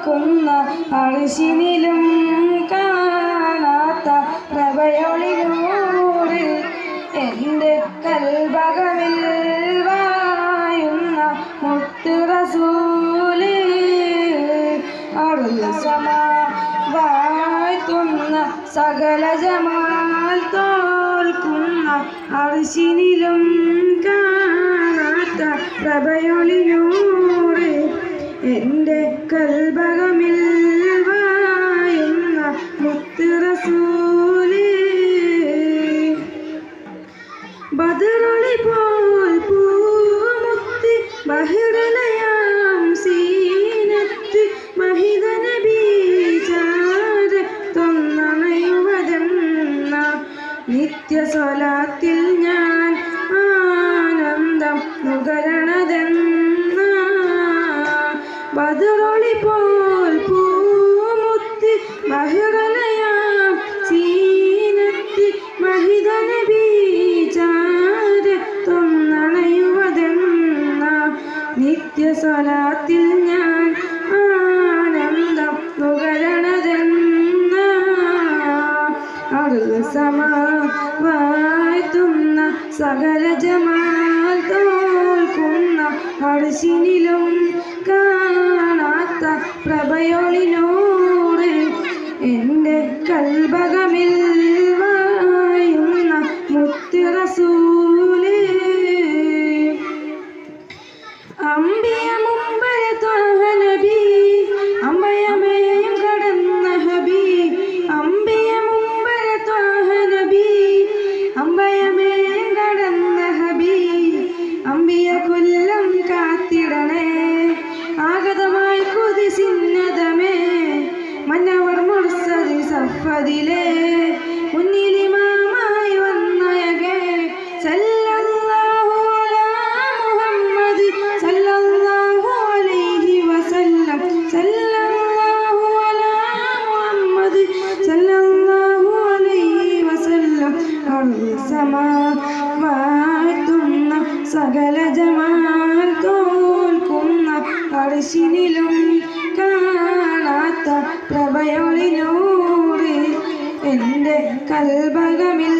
തോൽക്കുന്ന അർശിനിലും കാണാത്ത പ്രഭയൊളിനൂറ് എൻ്റെ കൽബകമിൽ വായുന്ന മുത്ത് റസൂല് വാഴ്ത്തുന്ന സകല ജമാൽ തോൽക്കുന്ന അർശിനിലും കാണാത്ത പ്രഭയൊളിനൂറ് എൻ്റെ കൽബകമിൽ വായുന്ന മുത്ത് റസൂല് ബദറൊളി പോൽ പൂമുത്ത് ബഹിറലയാം സീനത്ത് മഹിത നബി ചാരത്തൊന്നണയുവതെന്ന നിത്യസ്വലാത്തിൽ ഞാൻ ആനന്ദം നുകരണതെന്ന ബദറൊളി പോൽ പൂമുത്ത് ബഹിറലയാം സീനത്ത് മഹിത നബി ചാരത്തൊന്നണയുവതെന്ന നിത്യസ്വലാത്തിൽ ഞാൻ ആനന്ദം നുകരണതെന്ന വാഴ്ത്തുന്ന സകല ജമാൽ തോൽക്കുന്ന അർശിനിലും കാണാത്ത പ്രഭയൊളിനൂറ് എൻ്റെ കൽബകമിൽ വായുന്ന മുത്ത് റസൂല് അമ്പിയ മുമ്പര ത്വഹ നബി അമ്പയമേയും കടന്ന ഹബി അമ്പിയ മുമ്പര ത്വഹ നബി അമ്പയമേയും കടന്ന ഹബി അമ്പിയ കൊല്ലം കാത്തിടണേ ആഗതമായി കുതിസിന്നതമേ മന്നവർ മുർസദി സഫദിലേ മുന്നിലിമാമായി വന്നയകേ സല്ലല്ലാഹു അലാ മുഹമ്മദ് സല്ലല്ലാഹു അലൈഹി വസല്ലം സല്ലല്ലാഹു അലാ മുഹമ്മദ് സല്ലല്ലാഹു അലൈഹി വസല്ലം വാഴ്ത്തുന്ന സകല ജമാൽ തോൽക്കുന്ന അർശിനിലും കാണാത്ത പ്രഭയൊളിനൂറ് എൻ്റെ കൽബകമിൽ